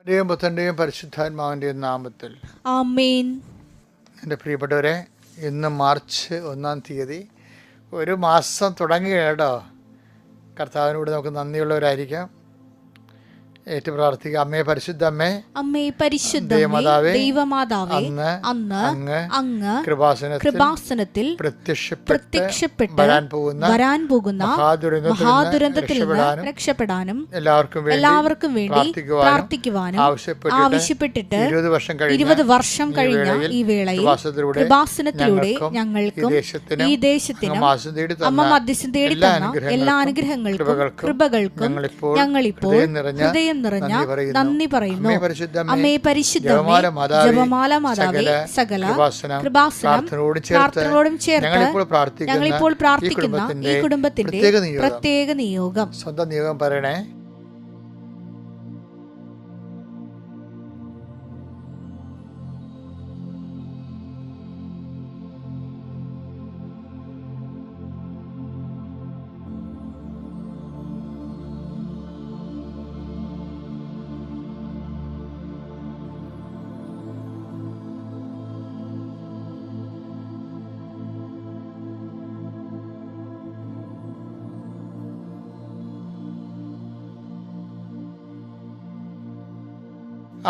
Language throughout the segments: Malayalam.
ദൈവം പുത്രൻ്റെയും പരിശുദ്ധാത്മാവിൻ്റെയും നാമത്തിൽ ആമേൻ. എൻ്റെ പ്രിയപ്പെട്ടവരെ, ഇന്ന് മാർച്ച് 1 ഒരു മാസം തുടങ്ങുകയാണ് കേട്ടോ. കർത്താവിനോട് നമുക്ക് നന്ദിയുള്ളവരായിരിക്കാം. ഏറ്റു പ്രാർത്ഥിക്കുക. അമ്മേ പരിശുദ്ധ അമ്മേ, അമ്മേ പരിശുദ്ധ ദൈവമാതാവേ, അന്ന് അങ്ങ് കൃപാസനത്തിൽ പ്രത്യക്ഷപ്പെട്ട് വരാൻ പോകുന്ന മഹാദുരന്തത്തിൽ നിന്ന് രക്ഷപ്പെടാനും എല്ലാവർക്കും വേണ്ടി പ്രാർത്ഥിക്കുവാനും ആവശ്യപ്പെട്ടിട്ട് 20 വർഷം കഴിഞ്ഞ ഈ വേളയിൽ കൃപാസനത്തിലൂടെ ഞങ്ങൾക്കും ഈ ദേശത്തിനും അമ്മ മധ്യസ്ഥം തേടി തന്ന എല്ലാ അനുഗ്രഹങ്ങൾക്കും കൃപകൾക്കും ഞങ്ങളിപ്പോൾ ഹൃദയം നിറഞ്ഞ നന്ദി പറയുന്നു. അമ്മേ പരിശുദ്ധ ജപമാല മാതാവേ, സകല കൃപാസനം പ്രാർത്ഥനയോടും ചേർത്ത് ഞങ്ങളിപ്പോൾ പ്രാർത്ഥിക്കുന്ന ഈ കുടുംബത്തിന്റെ പ്രത്യേക നിയോഗം. സ്വന്തം നിയോഗം പറയണേ.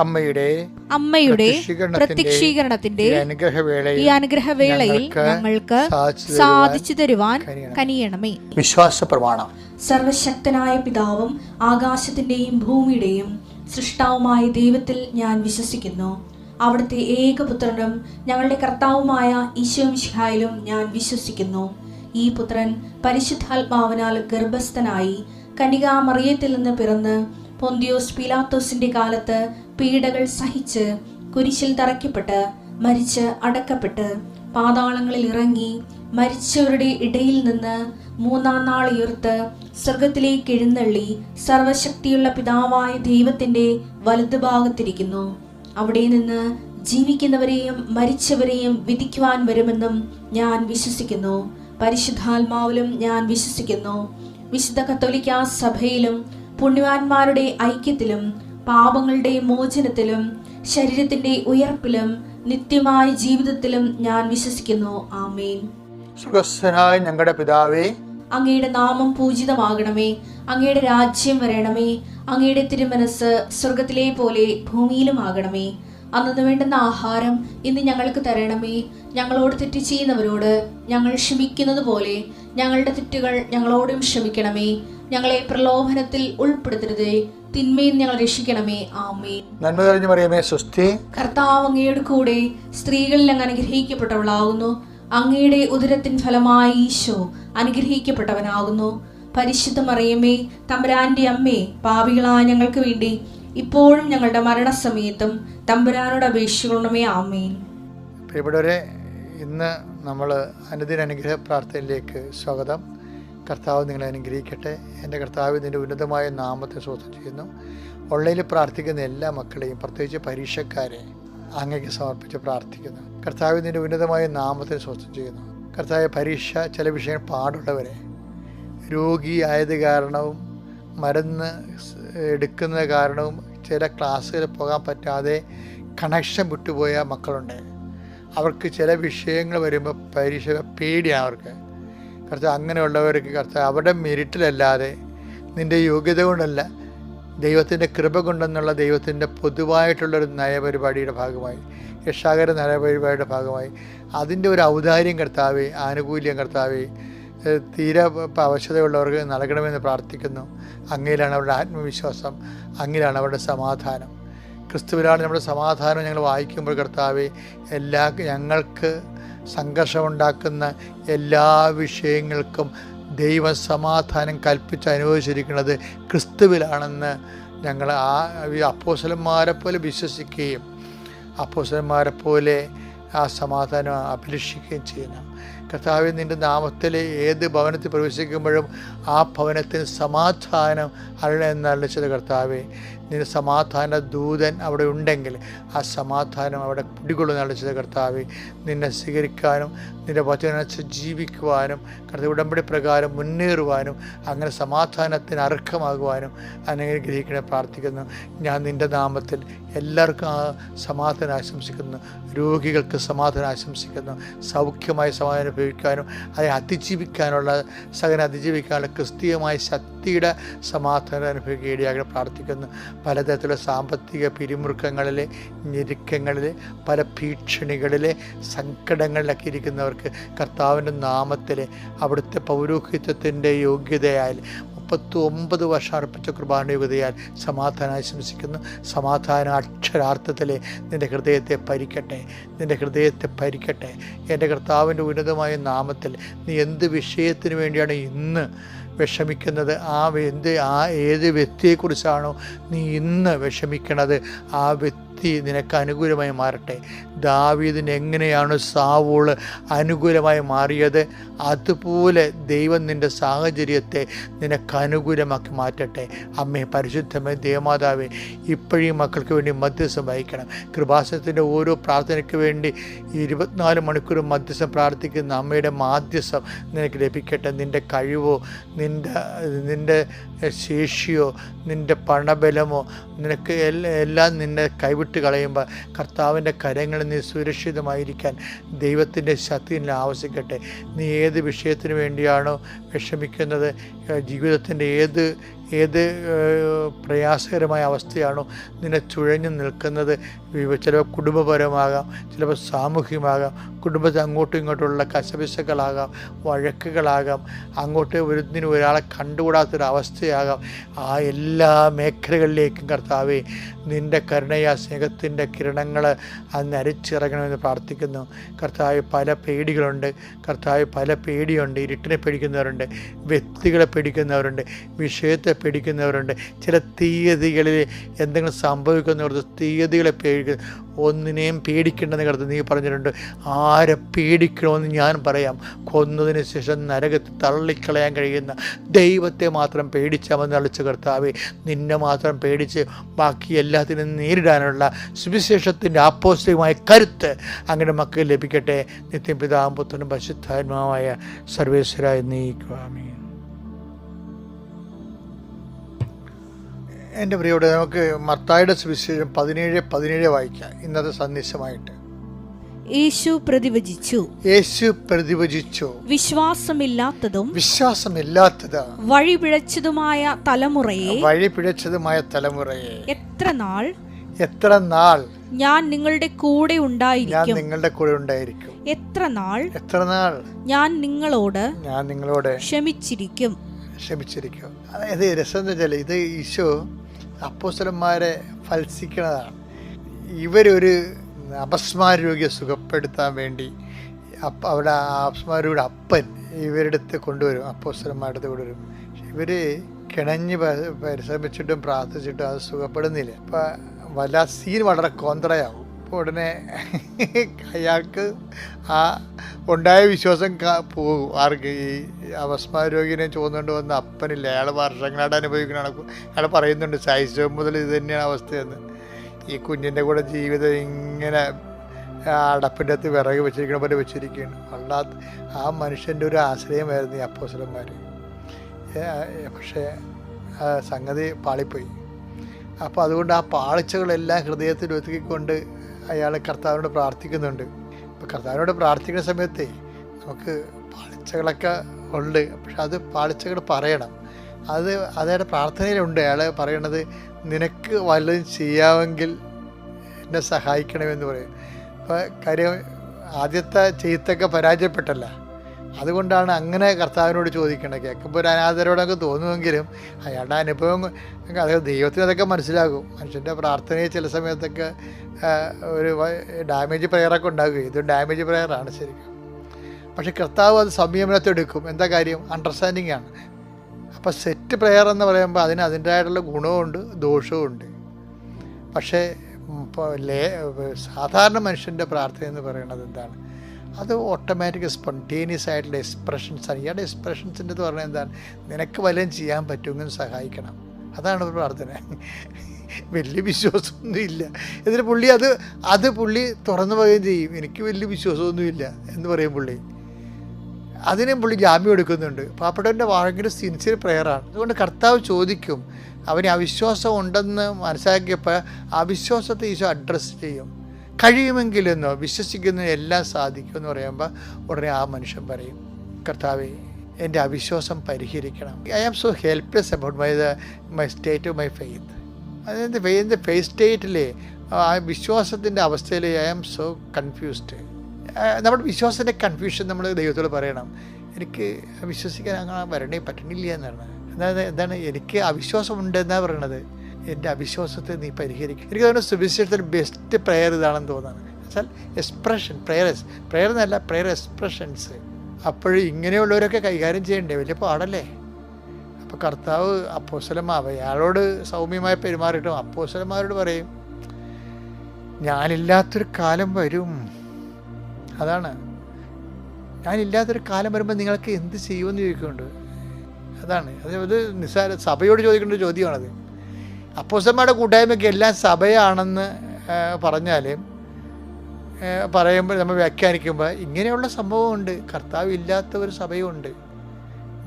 അമ്മയുടെ പ്രത്യക്ഷീകരണത്തിന്റെ ഈ അനുഗ്രഹവേളയിൽ ഞങ്ങൾക്ക് സാധിച്ചു തരുവാൻ കനിയണമേ. വിശ്വാസ പ്രമാണം. സർവശക്തനായ പിതാവും ആകാശത്തിന്റെയും ഭൂമിയുടെയും സൃഷ്ടാവുമായ ദൈവത്തിൽ ഞാൻ വിശ്വസിക്കുന്നു. അവിടുത്തെ ഏകപുത്രനും ഞങ്ങളുടെ കർത്താവുമായ ഈശോ മിശിഹായിലും ഞാൻ വിശ്വസിക്കുന്നു. ഈ പുത്രൻ പരിശുദ്ധാത്മാവിനാൽ ഗർഭസ്ഥനായി കന്യകാമറിയത്തിൽ നിന്ന് പിറന്ന് പൊന്തിയോസ് പീലാത്തോസിന്റെ കാലത്ത് പീഡകൾ സഹിച്ച് കുരിശിൽ തറയ്ക്കപ്പെട്ട് മരിച്ച് അടക്കപ്പെട്ട് പാതാളങ്ങളിൽ ഇറങ്ങി മരിച്ചവരുടെ ഇടയിൽ നിന്ന് 3-ാം നാൾ ഉയർത്ത് സ്വർഗത്തിലേക്ക് എഴുന്നള്ളി സർവശക്തിയുള്ള പിതാവായ ദൈവത്തിന്റെ വലതുഭാഗത്തിരിക്കുന്നു. അവിടെ നിന്ന് ജീവിക്കുന്നവരെയും മരിച്ചവരെയും വിധിക്കുവാൻ വരുമെന്നും ഞാൻ വിശ്വസിക്കുന്നു. പരിശുദ്ധാത്മാവിലും ഞാൻ വിശ്വസിക്കുന്നു. വിശുദ്ധ കത്തോലിക്കാ സഭയിലും പുണ്യവാന്മാരുടെ ഐക്യത്തിലും പാപങ്ങളുടെ മോചനത്തിലും ശരീരത്തിന്റെ ഉയർപ്പിലും നിത്യമായ ജീവിതത്തിലും ഞാൻ വിശ്വസിക്കുന്നു. ആമേൻ. സ്വർഗ്ഗസ്ഥനായ ഞങ്ങളുടെ പിതാവേ, അങ്ങയുടെ നാമം പൂജിതമാകണമേ. അങ്ങയുടെ രാജ്യം വരണമേ. അങ്ങയുടെ തിരുമനസ് സ്വർഗത്തിലെ പോലെ ഭൂമിയിലും ആകണമേ. അന്നു വേണ്ടുന്ന ആഹാരം ഇന്ന് ഞങ്ങൾക്ക് തരണമേ. ഞങ്ങളോട് തെറ്റ് ചെയ്യുന്നവരോട് ഞങ്ങൾ ക്ഷമിക്കുന്നത് പോലെ ഞങ്ങളുടെ തെറ്റുകൾ ഞങ്ങളോടും ക്ഷമിക്കണമേ. ഞങ്ങളെ പ്രലോഭനത്തിൽ ഉൾപ്പെടുത്തരുതേ, തിന്മയിൽ ഞങ്ങൾ രക്ഷിക്കണമേ. ആമേൻ. നന്മ നിറഞ്ഞ മറിയമേ, സ്വസ്തി. കർത്താവ് അങ്ങയുടെ കൂടെ സ്ത്രീകളിൽ അങ്ങ് അനുഗ്രഹിക്കപ്പെട്ടവളാകുന്നു. അങ്ങയുടെ ഉദരത്തിൻ ഫലമായി ഈശോ അനുഗ്രഹിക്കപ്പെട്ടവനാകുന്നു. പരിശുദ്ധ മറിയമേ, തമ്പുരാന്റെ അമ്മേ, പാപികളായ ഞങ്ങൾക്ക് വേണ്ടി ഇപ്പോഴും ഞങ്ങളുടെ മരണസമയത്തും തമ്പുരാനോട് അപേക്ഷിക്കണമേ. ആമേൻ. പ്രിയപ്പെട്ടവരെ, ഇന്ന് നമ്മൾ അനുദിന അനുഗ്രഹ പ്രാർത്ഥനയിലേക്ക് സ്വാഗതം. കർത്താവ് നിങ്ങളെ അനുഗ്രഹിക്കട്ടെ. എൻ്റെ കർത്താവ് നിൻ്റെ ഉന്നതമായ നാമത്തെ സ്തോത്രം ചെയ്യുന്നു. ഓൺലൈനിൽ പ്രാർത്ഥിക്കുന്ന എല്ലാ മക്കളെയും, പ്രത്യേകിച്ച് പരീക്ഷക്കാരെ, അങ്ങേക്ക് സമർപ്പിച്ച് പ്രാർത്ഥിക്കുന്നു. കർത്താവ് നിൻ്റെ ഉന്നതമായ നാമത്തെ സ്തോത്രം ചെയ്യുന്നു. കർത്താവ്, പരീക്ഷ ചില വിഷയങ്ങൾ പാടുള്ളവരെ, രോഗിയായത് കാരണവും മരുന്ന് എടുക്കുന്നത് കാരണവും ചില ക്ലാസ്സുകളിൽ പോകാൻ പറ്റാതെ കണക്ഷൻ വിട്ടുപോയ മക്കളുണ്ട്. അവർക്ക് ചില വിഷയങ്ങൾ വരുമ്പോൾ പരീക്ഷ പേടിയാണ് അവർക്ക്. കർത്താവ്, അങ്ങനെയുള്ളവർക്ക് കർത്താവ് അവരുടെ മെരിറ്റിലല്ലാതെ നിൻ്റെ യോഗ്യത കൊണ്ടല്ല, ദൈവത്തിൻ്റെ കൃപ കൊണ്ടെന്നുള്ള ദൈവത്തിൻ്റെ പൊതുവായിട്ടുള്ളൊരു നയപരിപാടിയുടെ ഭാഗമായി, രക്ഷാകര നയപരിപാടിയുടെ ഭാഗമായി അതിൻ്റെ ഒരു ഔദാര്യം കർത്താവേ, ആനുകൂല്യം കർത്താവേ, തീരെ അവശതയുള്ളവർക്ക് നൽകണമെന്ന് പ്രാർത്ഥിക്കുന്നു. അങ്ങയിലാണ് അവരുടെ ആത്മവിശ്വാസം, അങ്ങയിലാണ് അവരുടെ സമാധാനം. ക്രിസ്തുവിലാണ് നമ്മുടെ സമാധാനം. ഞങ്ങൾ വായിക്കുമ്പോൾ കർത്താവേ, ഞങ്ങൾക്ക് സംഘർഷമുണ്ടാക്കുന്ന എല്ലാ വിഷയങ്ങൾക്കും ദൈവം സമാധാനം കൽപ്പിച്ച് അനുഭവിച്ചിരിക്കുന്നത് ക്രിസ്തുവിലാണെന്ന് ഞങ്ങൾ അപ്പോസ്തലന്മാരെ പോലെ വിശ്വസിക്കുകയും അപ്പോസ്തലന്മാരെ പോലെ ആ സമാധാനം അഭിലഷിക്കുകയും ചെയ്യുന്നു. കർത്താവേ, നിൻ്റെ നാമത്തിൽ ഏത് ഭവനത്തിൽ പ്രവേശിക്കുമ്പോഴും ആ ഭവനത്തിന് സമാധാനം എന്നറിയിച്ചത് കർത്താവേ. നിന്റെ സമാധാന ദൂതൻ അവിടെ ഉണ്ടെങ്കിൽ ആ സമാധാനം അവിടെ കുടികൊള്ളുന്ന അറിയിച്ചത് കർത്താവേ. നിന്നെ സ്വീകരിക്കാനും നിൻ്റെ വചനനുസരിച്ച് ജീവിക്കുവാനും കർത്താവ് ഉടമ്പടി പ്രകാരം മുന്നേറുവാനും അങ്ങനെ സമാധാനത്തിന് അർഹമാകുവാനും അനുഗ്രഹിക്കണേ പ്രാർത്ഥിക്കുന്നു. ഞാൻ നിൻ്റെ നാമത്തിൽ എല്ലാവർക്കും ആ സമാധാനം ആശംസിക്കുന്നു. രോഗികൾക്ക് സമാധാനം ആശംസിക്കുന്നു. സൗഖ്യമായി സമാധാനം അനുഭവിക്കാനും അതിനെ അതിജീവിക്കാനുള്ള ക്രിസ്തീയമായ ശക്തിയുടെ സമാധാനം അനുഭവിക്കുക ഇടയാകണം പ്രാർത്ഥിക്കുന്നു. പലതരത്തിലുള്ള സാമ്പത്തിക പിരിമുറുക്കങ്ങളിൽ, ഞെരുക്കങ്ങളിൽ, പല ഭീഷണികളിൽ, സങ്കടങ്ങളിലൊക്കെ ഇരിക്കുന്നവർക്ക് കർത്താവിൻ്റെ നാമത്തിൽ അവിടുത്തെ പൗരോഹിത്യത്തിൻ്റെ യോഗ്യതയാൽ 39 വർഷം അർപ്പിച്ച കൃപാനുയോഗ്യതയാൽ സമാധാനം ആശംസിക്കുന്നു. സമാധാനം അക്ഷരാർത്ഥത്തിൽ നിൻ്റെ ഹൃദയത്തെ ഭരിക്കട്ടെ, നിൻ്റെ ഹൃദയത്തെ ഭരിക്കട്ടെ. എൻ്റെ കർത്താവിൻ്റെ ഉന്നതമായ നാമത്തിൽ നീ എന്ത് വിഷയത്തിന് വേണ്ടിയാണ് ഇന്ന് വിഷമിക്കുന്നത്, ഏത് വ്യക്തിയെക്കുറിച്ചാണോ നീ ഇന്ന് വിഷമിക്കണത്, ആ വ്യക്തി നിനക്ക് അനുകൂലമായി മാറട്ടെ. ദാവീദിന് എങ്ങനെയാണ് സാവൂൾ അനുകൂലമായി മാറിയത്, അതുപോലെ ദൈവം നിൻ്റെ സാഹചര്യത്തെ നിനക്ക് അനുകൂലമാക്കി മാറ്റട്ടെ. അമ്മേ, പരിശുദ്ധമേ, ദേവമാതാവേ, ഇപ്പോഴും മക്കൾക്ക് വേണ്ടി മധ്യസ്ഥം വഹിക്കണം. കൃപാസനത്തിൻ്റെ ഓരോ പ്രാർത്ഥനയ്ക്ക് വേണ്ടി 24 മണിക്കൂറും മധ്യസ്ഥം പ്രാർത്ഥിക്കുന്ന അമ്മയുടെ മാധ്യസ്ഥം നിനക്ക് ലഭിക്കട്ടെ. നിൻ്റെ കഴിവോ നിൻ്റെ ശേഷിയോ നിൻ്റെ പണബലമോ നിനക്ക് എല്ലാം നിന്നെ കൈവിട്ട് കളയുമ്പോൾ കർത്താവിൻ്റെ കരങ്ങളിൽ നീ സുരക്ഷിതമായിരിക്കാൻ ദൈവത്തിൻ്റെ ശക്തി നിന്നെ ആവശ്യിക്കട്ടെ. നീ ഏത് വിഷയത്തിന് വേണ്ടിയാണോ വിഷമിക്കുന്നത്, ജീവിതത്തിൻ്റെ ഏത് പ്രയാസകരമായ അവസ്ഥയാണോ നിന്നെ ചുഴഞ്ഞു നിൽക്കുന്നത്, ചിലപ്പോൾ കുടുംബപരമാകാം, ചിലപ്പോൾ സാമൂഹികമാകാം, കുടുംബത്തിൽ അങ്ങോട്ടും ഇങ്ങോട്ടുള്ള കശപിശകളാകാം, വഴക്കുകളാകാം, അങ്ങോട്ട് ഒരാളെ കണ്ടുകൂടാത്തൊരവസ്ഥയാകാം. ആ എല്ലാ മേഖലകളിലേക്കും കർത്താവേ നിൻ്റെ കരുണയാ സ്നേഹത്തിൻ്റെ കിരണങ്ങൾ അന്ന് അരിച്ചിറങ്ങണമെന്ന് പ്രാർത്ഥിക്കുന്നു. കർത്താവ്, പല പേടികളുണ്ട് കർത്താവ്, പല പേടിയുണ്ട്. ഇരുട്ടിനെ പേടിക്കുന്നവരുണ്ട്, വ്യക്തികളെ പേടിക്കുന്നവരുണ്ട്, വിഷയത്തെ പേടിക്കുന്നവരുണ്ട്, ചില തീയതികളിൽ എന്തെങ്കിലും സംഭവിക്കുന്നവർക്ക് തീയതികളെ പേടിക്കുന്നു. ഒന്നിനെയും പേടിക്കേണ്ടെന്ന് കർത്താവ് നീ പറഞ്ഞിട്ടുണ്ട്. ആരെ പേടിക്കണമെന്ന് ഞാൻ പറയാം. കൊന്നതിന് ശേഷം നരകത്തിൽ തള്ളിക്കളയാൻ കഴിയുന്ന ദൈവത്തെ മാത്രം പേടിച്ചാൽ മതി അളിച്ച കർത്താവേ. നിന്നെ മാത്രം പേടിച്ച് ബാക്കി എല്ലാത്തിനും നേരിടാനുള്ള സുവിശേഷത്തിൻ്റെ ആപ്പോസ്തികമായ കരുത്ത് അങ്ങനെ മക്കൾ ലഭിക്കട്ടെ. നിത്യം പിതാവും പുത്രനും പരിശുദ്ധാത്മാവായ സർവേശ്വരായ നീക്കുവാമേ. എൻ്റെ പ്രിയോടെ, നമുക്ക് മത്തായിയുടെ സുവിശേഷം 17:17 വായിക്കാം ഇന്നത്തെ സന്ദേശമായിട്ട്. യേശു പ്രതിവചിച്ചു, വിശ്വാസമില്ലാത്തതും വഴിപിഴച്ചതുമായ തലമുറയെ എത്ര നാൾ ഞാൻ നിങ്ങളുടെ കൂടെ ഉണ്ടായിരിക്കും, എത്ര നാൾ ഞാൻ നിങ്ങളോട് ക്ഷമിച്ചിരിക്കും. അതായത് രസം എന്ന് വെച്ചാൽ ഇത് ഈശോ അപ്പോസ്തലന്മാരെ ഫൽസിക്കുന്നതാണ്. ഇവരൊരു അപസ്മാര രോഗിയെ സുഖപ്പെടുത്താൻ വേണ്ടി അവിടെ അപസ്മാര രോഗിയുടെ അപ്പൻ ഇവരുടെ അടുത്ത് കൊണ്ടുവരും, അപ്പോസ്തലന്മാരുടെ അടുത്ത് കൊണ്ടുവരും. ഇവർ കിണഞ്ഞ് പരിശ്രമിച്ചിട്ടും പ്രാർത്ഥിച്ചിട്ടും അത് സുഖപ്പെടുന്നില്ല. അപ്പം സീൻ വളരെ കോന്ത്രയാവും. അപ്പോൾ ഉടനെ അയാൾക്ക് ആ ഉണ്ടായ വിശ്വാസം പോകും. ആർക്ക്? ഈ അപസ്മാര രോഗിനെ ചോദിച്ചുകൊണ്ട് വന്ന അപ്പനില്ല, അയാൾ വർഷങ്ങളായിട്ട് അനുഭവിക്കണ. അയാൾ പറയുന്നുണ്ട് ശൈശവം മുതൽ ഇത് തന്നെയാണ് അവസ്ഥയെന്ന്. ഈ കുഞ്ഞിൻ്റെ കൂടെ ജീവിതം ഇങ്ങനെ അടപ്പിൻ്റെ അകത്ത് വിറക് വെച്ചിരിക്കണ പോലെ വെച്ചിരിക്കുകയാണ്. അല്ലാത്ത ആ മനുഷ്യൻ്റെ ഒരു ആശ്രയമായിരുന്നു ഈ അപ്പോസ്തലന്മാർ. പക്ഷേ സംഗതി പാളിപ്പോയി. അപ്പോൾ അതുകൊണ്ട് ആ പാളിച്ചകളെല്ലാം ഹൃദയത്തിൽ ഒതുക്കിക്കൊണ്ട് അയാൾ കർത്താവിനോട് പ്രാർത്ഥിക്കുന്നുണ്ട്. ഇപ്പോൾ കർത്താവിനോട് പ്രാർത്ഥിക്കുന്ന സമയത്ത് നമുക്ക് പാളിച്ചകളൊക്കെ ഉണ്ട്, പക്ഷെ അത് പാളിച്ചകൾ പറയണം. അതായത് പ്രാർത്ഥനയിലുണ്ട്. അയാൾ പറയണത്, നിനക്ക് വല്ലതും ചെയ്യാമെങ്കിൽ എന്നെ സഹായിക്കണമെന്ന് പറയും. അപ്പോൾ കാര്യം ആദ്യത്തെ ചെയ്ത്തൊക്കെ പരാജയപ്പെട്ടല്ല, അതുകൊണ്ടാണ് അങ്ങനെ കർത്താവിനോട് ചോദിക്കണം. കേൾക്കുമ്പോൾ ഒരു അനാദരവോടൊക്കെ തോന്നുമെങ്കിലും അയാളുടെ അനുഭവം അതായത് ദൈവത്തിന് അതൊക്കെ മനസ്സിലാകും. മനുഷ്യൻ്റെ പ്രാർത്ഥനയെ ചില സമയത്തൊക്കെ ഒരു ഡാമേജ് പ്രയറൊക്കെ ഉണ്ടാകുകയും ഇതൊരു ഡാമേജ് പ്രയറാണ് ശരിക്കും. പക്ഷെ കർത്താവ് അത് സംയമനത്തെടുക്കും. എന്താ കാര്യം? അണ്ടർസ്റ്റാൻഡിങ് ആണ്. അപ്പോൾ സെറ്റ് പ്രയർ എന്ന് പറയുമ്പോൾ അതിൻ്റേതായിട്ടുള്ള ഗുണവുമുണ്ട് ദോഷവുമുണ്ട്. പക്ഷേ സാധാരണ മനുഷ്യൻ്റെ പ്രാർത്ഥന എന്ന് പറയുന്നത് എന്താണ്? അത് ഓട്ടോമാറ്റിക് സ്പോണ്ടേനിയസ് ആയിട്ടുള്ള എക്സ്പ്രഷൻസാണ്. ഇയാളുടെ എക്സ്പ്രഷൻസിൻ്റെ എന്ന് പറഞ്ഞാൽ എന്താണ്, നിനക്ക് വല്ലതും ചെയ്യാൻ പറ്റുമെങ്കിൽ സഹായിക്കണം. അതാണ് ഒരു പ്രാർത്ഥന. വലിയ വിശ്വാസമൊന്നും ഇല്ല. എന്നിട്ട് പുള്ളി അത് പുള്ളി തുറന്നു പറയുകയും ചെയ്യും, എനിക്ക് വലിയ വിശ്വാസമൊന്നുമില്ല എന്ന് പറയും പുള്ളി. അതിനും പുള്ളി ജാമ്യം എടുക്കുന്നുണ്ട്. പാവപ്പെട്ടവൻ്റെ ഭയങ്കര സിൻസിയർ പ്രെയറാണ്. അതുകൊണ്ട് കർത്താവ് ചോദിക്കും, അവന് അവിശ്വാസം ഉണ്ടെന്ന് മനസ്സിലാക്കിയപ്പോൾ അവിശ്വാസത്തെ ഈശോ അഡ്രസ്സ് ചെയ്യും. കഴിയുമെങ്കിലെന്നോ വിശ്വസിക്കുന്നതിന് എല്ലാം സാധിക്കുമെന്ന് പറയുമ്പോൾ ഉടനെ ആ മനുഷ്യൻ പറയും, കർത്താവേ എൻ്റെ അവിശ്വാസം പരിഹരിക്കണം. I am so helpless about my state of my faith. അതായത് ഫെയ്ത്ത് സ്റ്റേറ്റിലെ ആ വിശ്വാസത്തിൻ്റെ അവസ്ഥയിൽ ഐ ആം സോ കൺഫ്യൂസ്ഡ്. നമ്മുടെ വിശ്വാസത്തിൻ്റെ കൺഫ്യൂഷൻ നമ്മൾ ദൈവത്തോട് പറയണം, എനിക്ക് വിശ്വസിക്കാൻ അങ്ങനെ വരണേ പറ്റണില്ല എന്നാണ്. അതായത് എന്താണ്, എനിക്ക് അവിശ്വാസം ഉണ്ടെന്നാണ് പറയണത്, എൻ്റെ അവിശ്വാസത്തെ നീ പരിഹരിക്കും. എനിക്ക് തോന്നുന്നു സുവിശേഷത്തിൽ ബെസ്റ്റ് പ്രെയർ ഇതാണെന്ന് തോന്നുന്നു. വെച്ചാൽ എക്സ്പ്രഷൻ, പ്രെയർ എന്നല്ല, പ്രെയർ എക്സ്പ്രഷൻസ്. അപ്പോഴും ഇങ്ങനെയുള്ളവരൊക്കെ കൈകാര്യം ചെയ്യണ്ടേ, വലിയ പാടല്ലേ. അപ്പോൾ കർത്താവ് അപ്പോസ്തലന്മാർ അയാളോട് സൗമ്യമായി പെരുമാറിയിട്ടും അപ്പോസ്തലന്മാരോട് പറയും, ഞാനില്ലാത്തൊരു കാലം വരും. അതാണ്, ഞാനില്ലാത്തൊരു കാലം വരുമ്പോൾ നിങ്ങൾക്ക് എന്ത് ചെയ്യുമെന്ന് ചോദിക്കുന്നുണ്ട്. അതാണ് അത് നിസ്സാര സഭയോട് ചോദിക്കേണ്ട ഒരു ചോദ്യമാണത്. അപ്പോസ്തലന്മാരുടെ കൂട്ടായ്മയ്ക്ക് എല്ലാം സഭയാണെന്ന് പറയുമ്പോൾ നമ്മൾ വ്യാഖ്യാനിക്കുമ്പോൾ ഇങ്ങനെയുള്ള സംഭവമുണ്ട്. കർത്താവ് ഇല്ലാത്ത ഒരു സഭയുണ്ട്.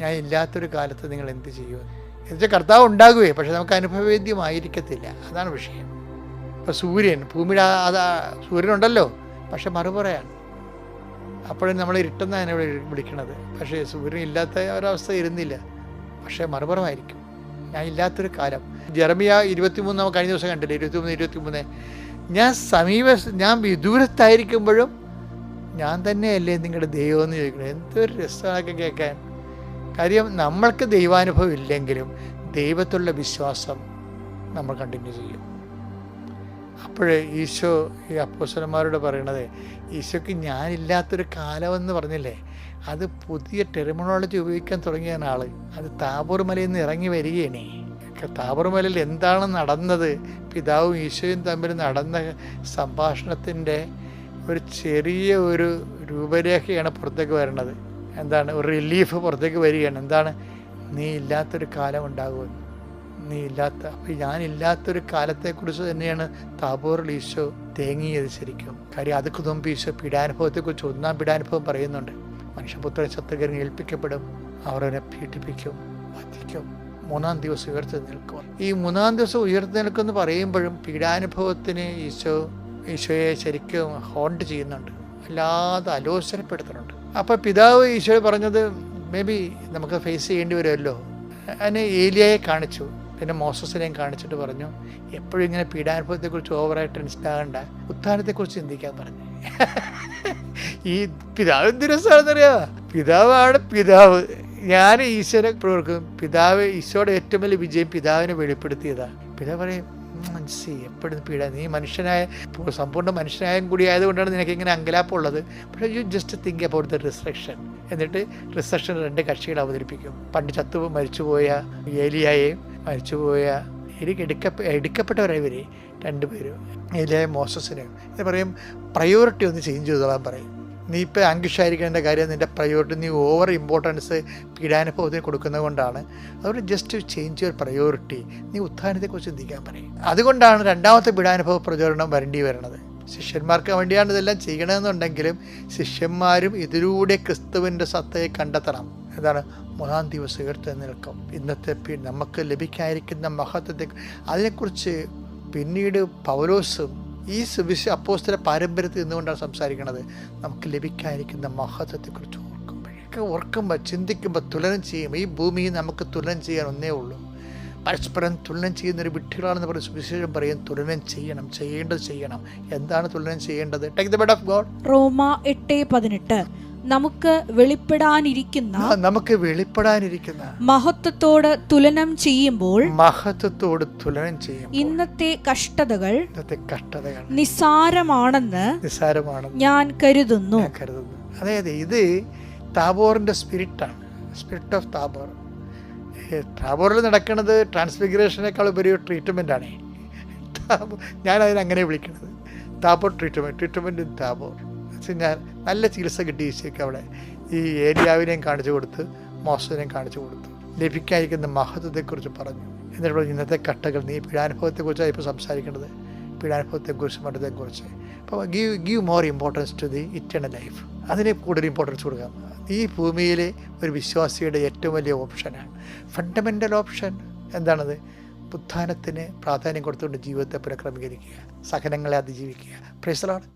ഞാൻ ഇല്ലാത്തൊരു കാലത്ത് നിങ്ങൾ എന്ത് ചെയ്യുമെന്ന് എന്നുവെച്ചാൽ കർത്താവ് ഉണ്ടാകുകയെ, പക്ഷെ നമുക്ക് അനുഭവവേദ്യമായിരിക്കത്തില്ല. അതാണ് വിഷയം. ഇപ്പോൾ ഭൂമിയുടെ സൂര്യനുണ്ടല്ലോ, പക്ഷെ മറുപറയാണ്. അപ്പോഴും നമ്മൾ ഇരുട്ടെന്നാണ് അതിനെ വിളിക്കണത്. പക്ഷേ സൂര്യൻ ഇല്ലാത്ത ഒരവസ്ഥ ഇരുന്നില്ല, പക്ഷേ മറുപുറമായിരിക്കും. ഞാൻ ഇല്ലാത്തൊരു കാലം. ജെറമിയ 23 നമ്മൾ കഴിഞ്ഞ ദിവസം കണ്ടില്ലേ, 23 ഞാൻ വിദൂരത്തായിരിക്കുമ്പോഴും ഞാൻ തന്നെയല്ലേ നിങ്ങളുടെ ദൈവം എന്ന് ചോദിക്കണം. എന്തൊരു രസമാണൊക്കെ കേൾക്കാൻ. കാര്യം നമ്മൾക്ക് ദൈവാനുഭവം ഇല്ലെങ്കിലും ദൈവത്തിലുള്ള വിശ്വാസം നമ്മൾ കണ്ടിന്യൂ ചെയ്യും. അപ്പോഴേ ഈശോ ഈ അപ്പോസ്തലന്മാരോട് പറയണത്, ഈശോയ്ക്ക് ഞാനില്ലാത്തൊരു കാലമെന്ന് പറഞ്ഞില്ലേ, അത് പുതിയ ടെർമിനോളജി ഉപയോഗിക്കാൻ തുടങ്ങിയാണ് ആൾ. അത് താബോർ മലയിൽ നിന്ന് ഇറങ്ങി വരികയാണ്. താബോർ മലയിൽ എന്താണ് നടന്നത്, പിതാവും ഈശോയും തമ്മിൽ നടന്ന സംഭാഷണത്തിൻ്റെ ഒരു ചെറിയ ഒരു രൂപരേഖയാണ് പുറത്തേക്ക് വരുന്നത്. എന്താണ്, ഒരു റിലീഫ് പുറത്തേക്ക് വരികയാണ്. എന്താണ്, നീ ഇല്ലാത്തൊരു കാലം ഉണ്ടാകുമെന്ന്. അപ്പോൾ ഞാനില്ലാത്തൊരു കാലത്തെക്കുറിച്ച് തന്നെയാണ് താബോറിൽ ഈശോ തേങ്ങിയത് ശരിക്കും. കാര്യം അതുക്ക് മുമ്പ് ഈശോ പീഡാനുഭവത്തെക്കുറിച്ച് 1-ാം പീഡാനുഭവം പറയുന്നുണ്ട്. മനുഷ്യപുത്രൻ ശത്രുക്കളിൽ ഏൽപ്പിക്കപ്പെടും, അവർ അവനെ പീഡിപ്പിക്കും, വധിക്കും, 3-ാം ദിവസം ഉയർത്തെഴുന്നേൽക്കും. ഈ 3-ാം ദിവസം ഉയർത്തെഴുന്നേൽക്കുമെന്ന് പറയുമ്പോഴും പീഡാനുഭവത്തിന് ഈശോയെ ശരിക്കും ഹോണ്ട് ചെയ്യുന്നുണ്ട്, അല്ലാതെ ആലോചനപ്പെടുത്തുന്നുണ്ട്. അപ്പോൾ പിതാവ് ഈശോയെ പറഞ്ഞത് മേ ബി നമുക്ക് ഫേസ് ചെയ്യേണ്ടി വരുമല്ലോ. അതിന് ഏലിയയെ കാണിച്ചു, പിന്നെ മോസസിനെയും കാണിച്ചിട്ട് പറഞ്ഞു, എപ്പോഴും ഇങ്ങനെ പീഡാനുഭവത്തെക്കുറിച്ച് ഓവറായിട്ട് ടെൻഷനാകണ്ട, ഉത്ഥാനത്തെക്കുറിച്ച് ചിന്തിക്കാൻ പറഞ്ഞു. ഈ പിതാവ് എന്ത് രസമാണെന്നറിയാമോ? പിതാവ്. ഞാൻ ഈശ്വരനെ പ്രവർക്കും. ഈശോയുടെ ഏറ്റവും വലിയ വിജയം പിതാവിനെ വെളിപ്പെടുത്തിയതാണ്. പിതാവ് പറയും, എപ്പോഴും നീ മനുഷ്യനായ സമ്പൂർണ്ണ മനുഷ്യനായും കൂടി ആയതുകൊണ്ടാണ് നിനക്ക് ഇങ്ങനെ അങ്കലാപ്പുള്ളത്. പക്ഷേ you just think about the resurrection. എന്നിട്ട് റിസറക്ഷൻ 2 കക്ഷികൾ അവതരിപ്പിക്കും. പണ്ട് മരിച്ചുപോയ ഏലിയായെയും മരിച്ചുപോയ എടുക്കപ്പെട്ടവരായി ഇവർ 2 പേരും, ഏലിയായും മോസസിനെയും. ഇത് പറയും, പ്രയോറിറ്റി ഒന്ന് ചേഞ്ച് ചെയ്തോളാൻ പറയും. നീ ഇപ്പോൾ ആങ്കിഷായിരിക്കേണ്ട കാര്യം നിൻ്റെ പ്രയോറിറ്റി, നീ ഓവർ ഇമ്പോർട്ടൻസ് പീഡാനുഭവത്തിന് കൊടുക്കുന്നത് കൊണ്ടാണ്. അതുകൊണ്ട് ജസ്റ്റ് ചേഞ്ച് യുവർ പ്രയോറിറ്റി. നീ ഉത്ഥാനത്തെക്കുറിച്ച് ചിന്തിക്കാൻ പറയും. അതുകൊണ്ടാണ് 2-ാമത്തെ പീഡാനുഭവ പ്രചോദനം വരേണ്ടി വരുന്നത്. ശിഷ്യന്മാർക്ക് വേണ്ടിയാണ് ഇതെല്ലാം ചെയ്യണമെന്നുണ്ടെങ്കിലും ശിഷ്യന്മാരും ഇതിലൂടെ ക്രിസ്തുവിൻ്റെ സത്തയെ കണ്ടെത്തണം. എന്താണ്, 3-ാം ദിവസം ഉയർത്തെഴുന്നേൽക്കും. ഇന്നത്തെ നമുക്ക് ലഭിക്കാതിരിക്കുന്ന മഹത്വത്തെ അതിനെക്കുറിച്ച് പിന്നീട് പൗലോസും ഈ അപ്പോസ്തല പാരമ്പര്യത്തിൽ നിന്നുകൊണ്ടാണ് സംസാരിക്കുന്നത്. നമുക്ക് ലഭിക്കാതിരിക്കുന്ന മഹത്വത്തെക്കുറിച്ച് ഓർക്കുമ്പോൾ ചിന്തിക്കുമ്പോൾ തുലനം ചെയ്യും. ഈ ഭൂമിയിൽ നമുക്ക് തുലനം ചെയ്യാൻ ഒന്നേ ഉള്ളൂ. പരസ്പരം തുലനം ചെയ്യുന്നൊരു വിഡ്ഢികളാണെന്ന് പറഞ്ഞ് സുവിശേഷം പറയും. തുലനം ചെയ്യണം. എന്താണ് തുലനം ചെയ്യേണ്ടത്? Take the bed of god. റോമ 8:18 നമുക്ക് വെളിപ്പെടാനിരിക്കുന്ന മഹത്വത്തോട് തുലനം ചെയ്യുമ്പോൾ ഇന്നത്തെ കഷ്ടതകൾ നിസ്സാരമാണെന്ന് ഞാൻ കരുതുന്നു. അതായത് ഇത് താബോറിന്റെ സ്പിരിറ്റാണ്, സ്പിരിറ്റ് ഓഫ് താബോർ. താബോറിൽ നടക്കുന്നത് ട്രാൻസ്ഫിഗറേഷനേക്കാൾ ഉപരി ട്രീറ്റ്മെന്റ് ആണ്. ഞാൻ അതിനങ്ങനെ വിളിക്കുന്നത് താബോർ ട്രീറ്റ്മെന്റ് ഇൻ താബോർ. ഞാൻ നല്ല ചികിത്സ കിട്ടി ഈശോയ്ക്ക് അവിടെ. ഈ ഏലിയാവിനെയും കാണിച്ചു കൊടുത്ത്, മോശനെയും കാണിച്ചു കൊടുത്തു, ലഭിക്കാതിരിക്കുന്ന മഹത്വത്തെക്കുറിച്ച് പറഞ്ഞു. എന്നിട്ട് ഇന്നത്തെ കട്ടകൾ, നീ പീഡാനുഭവത്തെക്കുറിച്ചാണ് ഇപ്പോൾ സംസാരിക്കേണ്ടത്, പീഡാനുഭവത്തെക്കുറിച്ച് മറ്റത്തെക്കുറിച്ച്. അപ്പോൾ give more importance to the eternal life. അതിന് കൂടുതൽ ഇമ്പോർട്ടൻസ് കൊടുക്കാം. ഈ ഭൂമിയിലെ ഒരു വിശ്വാസിയുടെ ഏറ്റവും വലിയ ഓപ്ഷനാണ്, ഫണ്ടമെൻ്റൽ ഓപ്ഷൻ. എന്താണത്? ഉത്ഥാനത്തിന് പ്രാധാന്യം കൊടുത്തുകൊണ്ട് ജീവിതത്തെ പുനഃക്രമീകരിക്കുക, സഹനങ്ങളെ അതിജീവിക്കുക. Praise the Lord.